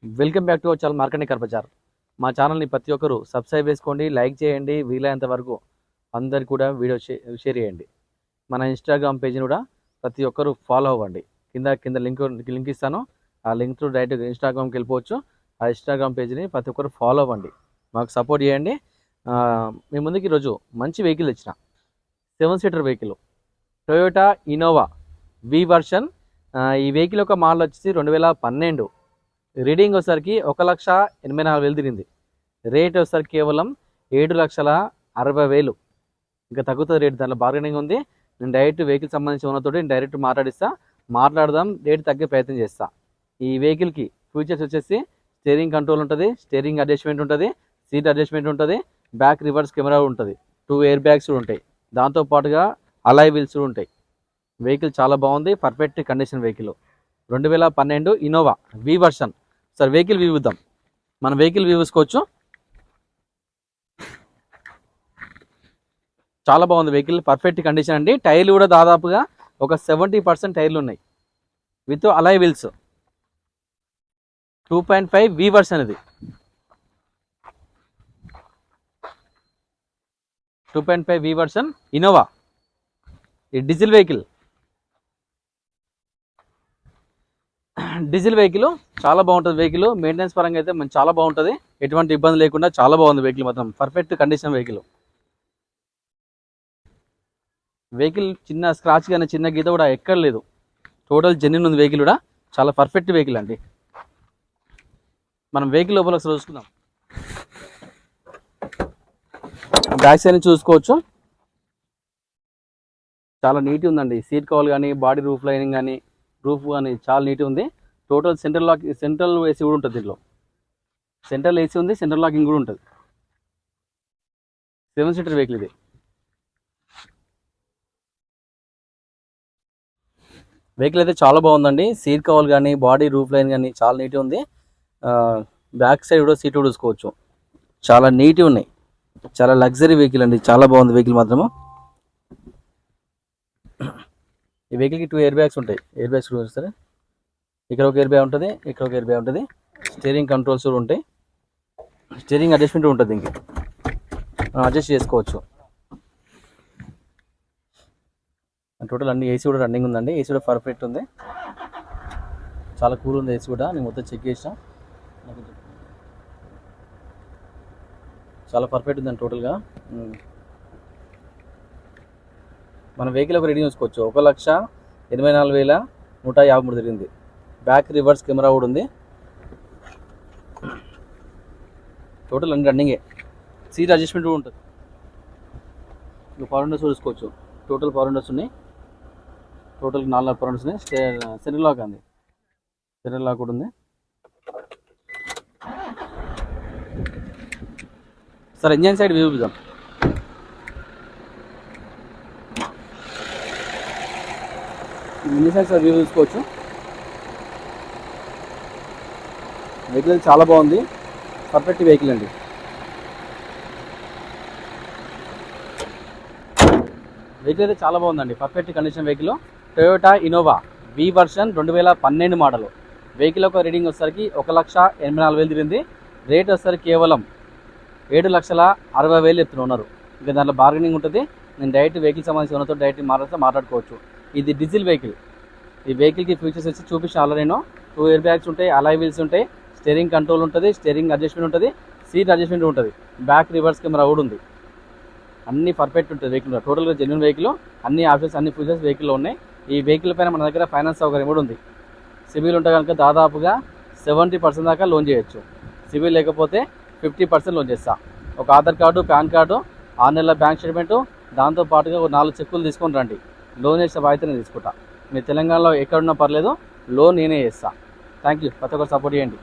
Welcome back to our channel marketing Karbazar. మా ఛానల్ని ప్రతి ఒక్కరు సబ్స్క్రైబ్ చేసుకోండి, లైక్ చేయండి, వీలైనంత వరకు అందరికి కూడా వీడియో షేర్ చేయండి. మన ఇన్స్టాగ్రామ్ పేజ్ని కూడా ప్రతి ఒక్కరు ఫాలో అవ్వండి. కింద లింక్ ఇస్తాను. ఆ లింక్ త్రూ డైరెక్ట్ ఇన్స్టాగ్రామ్కి వెళ్ళిపోవచ్చు. ఆ ఇన్స్టాగ్రామ్ పేజ్ని ప్రతి ఒక్కరు ఫాలో అవ్వండి, మాకు సపోర్ట్ చేయండి. మీ ముందుకి ఈరోజు మంచి వెహికల్ తెచ్చిన 7 సీటర్ వెహికల్ టొయోటా ఇన్నోవా వి వర్షన్. ఈ వెహికల్ యొక్క మోడల్ వచ్చేసి 2012. రీడింగ్ వచ్చేసరికి 1,84,000 తిరిగింది. రేట్ వచ్చేసరికి కేవలం 7,60,000. ఇంకా తగ్గుతుంది రేట్, దాంట్లో బార్గెనింగ్ ఉంది. నేను డైరెక్ట్ వెహికల్ సంబంధించి ఉన్నతోటి నేను డైరెక్ట్ మాట్లాడదాం, రేట్ తగ్గే ప్రయత్నం చేస్తా. ఈ వెహికల్కి ఫీచర్స్ వచ్చేసి స్టీరింగ్ కంట్రోల్ ఉంటుంది, స్టీరింగ్ అడ్జస్ట్మెంట్ ఉంటుంది, సీట్ అడ్జస్ట్మెంట్ ఉంటుంది, బ్యాక్ రివర్స్ కెమెరా ఉంటుంది, 2 ఎయిర్ బ్యాగ్స్ ఉంటాయి, దాంతోపాటుగా అలాయ్ వీల్స్ ఉంటాయి. వెహికల్ చాలా బాగుంది, పర్ఫెక్ట్ కండిషన్ వెహికల్. 2012 ఇన్నోవా వి వర్షన్. సార్ వెహికల్ వ్యూ ఇద్దాం. మన వెహికల్ వ్యూ చూసుకోవచ్చు. చాలా బాగుంది వెహికల్, పర్ఫెక్ట్ కండిషన్ అండి. టైర్లు కూడా దాదాపుగా ఒక 70% టైర్లు ఉన్నాయి, with alloy wheels. 2.5 we version ఇది. 2.5 వి వర్షన్ ఇన్నోవా. ఇది డీజిల్ వెహికల్. చాలా బాగుంటుంది వెహికల్. మెయింటెనెన్స్ పరంగా అయితే మనకి చాలా బాగుంటుంది, ఎటువంటి ఇబ్బంది లేకుండా చాలా బాగుంది వెహికల్. మాత్రం పర్ఫెక్ట్ కండిషన్ వెహికల్ చిన్న స్క్రాచ్ కానీ చిన్న గీత కూడా ఎక్కడ లేదు. టోటల్ జెన్యున్ ఉంది వెహికల్ కూడా. చాలా పర్ఫెక్ట్ వెహికల్ అండి. మనం వెహికల్ లోపల ఒకసారి చూసుకుందాం. బ్యాక్ సైడ్ నుంచి చూసుకోవచ్చు. చాలా నీట్గా ఉందండి. సీట్ కవర్ కానీ, బాడీ రూఫ్ లైనింగ్ కానీ, రూఫ్ కానీ చాలా నీట్గా ఉంది. టోటల్ సెంట్రల్ ఏసీ కూడా ఉంటుంది దీంట్లో. సెంట్రల్ ఏసీ ఉంది, సెంట్రల్ లాకింగ్ కూడా ఉంటుంది. 7 సీటర్ వెహికల్ ఇది. వెహికల్ అయితే చాలా బాగుందండి. సీట్ కవర్ కానీ, బాడీ రూఫ్ లైన్ కానీ చాలా నీట్గా ఉంది. బ్యాక్ సైడ్ కూడా సీట్ కూడా చూసుకోవచ్చు, చాలా నీట్గా ఉన్నాయి. చాలా లగ్జరీ వెహికల్ అండి, చాలా బాగుంది వెహికల్ మాత్రము. ఈ వెహికల్కి 2 ఎయిర్ బ్యాగ్స్ ఉంటాయి. ఎయిర్ బ్యాగ్స్ కూడా చూస్తారా, ఇక్కడ ఒక ఎయిర్ బ్యాగ్ ఉంటుంది, ఇక్కడ ఒక ఎయిర్ బ్యాగ్ ఉంటుంది. స్టీరింగ్ కంట్రోల్స్ కూడా ఉంటాయి, స్టీరింగ్ అడ్జస్ట్మెంట్ ఉంటుంది, దీనికి అడ్జస్ట్ చేసుకోవచ్చు. టోటల్ అన్ని ఏసీ కూడా రన్నింగ్ ఉందండి. ఏసీ కూడా పర్ఫెక్ట్ ఉంది, చాలా కూల్ ఉంది ఏసీ కూడా. నేను మొత్తం చెక్ చేసిన, చాలా పర్ఫెక్ట్ ఉందండి టోటల్గా. మన వెహికల్ ఒక రీడింగ్ చూసుకోవచ్చు. 1,84,153 తిరిగింది. బ్యాక్ రివర్స్ కెమెరా కూడా ఉంది. టోటల్ అన్ని రన్నింగే. సీట్ అడ్జస్ట్మెంట్ కూడా ఉంటుంది. ఇంకా పవర్ విండోస్ చూసుకోవచ్చు. టోటల్ పవర్ విండోస్ ఉన్నాయి. టోటల్ 4 పవర్ విండోస్ ఉన్నాయి. సెంటర్ లాక్ అండి, సెంటర్ లాక్ కూడా ఉంది. సార్ ఇంజన్ సైడ్ వ్యూ చూద్దాం. ఇంజన్ సైడ్ వ్యూ చూసుకోవచ్చు. వెహికల్ చాలా బాగుంది, పర్ఫెక్ట్ వెహికల్ అండి. వెహికల్ అయితే చాలా బాగుందండి, perfect condition vehicle. Toyota Innova వి వర్షన్ 2012 మోడల్. వెహికల్ యొక్క రీడింగ్ వచ్చేసరికి 1,84,000 తిరిగింది. రేట్ వచ్చేసరికి కేవలం 7,60,000 చెప్తున్నారు. ఇంకా దాంట్లో బార్గెనింగ్ ఉంటుంది. నేను డైరెక్ట్ వెహికల్ సంబంధించి ఉన్నతో డైరెక్ట్ మాట్లాడుకోవచ్చు. ఇది డీజిల్ వెహికల్. ఈ వెహికల్కి ఫీచర్స్ వచ్చి చూపించాను నేను. 2 ఎయిర్ బ్యాగ్స్ ఉంటాయి, అలాయ్ వీల్స్ ఉంటాయి, స్టీరింగ్ కంట్రోల్ ఉంటుంది, స్టీరింగ్ అడ్జస్ట్మెంట్ ఉంటుంది, సీట్ అడ్జస్ట్మెంట్ ఉంటుంది, బ్యాక్ రివర్స్ కెమెరా కూడా ఉంది. అన్ని పర్ఫెక్ట్ ఉంటుంది వెహికల్. టోటల్గా జెన్యున్ వెహికల్. అన్ని ఆప్షన్స్, అన్ని ఫీచర్స్ వెహికల్లో ఉన్నాయి. ఈ వెహికల్ పైన మన దగ్గర ఫైనాన్స్ సౌకర్యం కూడా ఉంది. సిబిల్ ఉంటే కనుక దాదాపుగా 70% దాకా లోన్ చేయొచ్చు. సిబిల్ లేకపోతే 50% లోన్ చేస్తా. ఒక ఆధార్ కార్డు, పాన్ కార్డు, 6 నెలల బ్యాంక్ స్టేట్మెంటు, దాంతోపాటుగా 4 చెక్కులు తీసుకొని రండి. లోన్ చేసే బాధ్యత నేను తీసుకుంటా. మీరు తెలంగాణలో ఎక్కడున్నా పర్లేదు, లోన్ నేనే చేస్తా. Thank you. ప్రతి ఒక్కరు సపోర్ట్ చేయండి.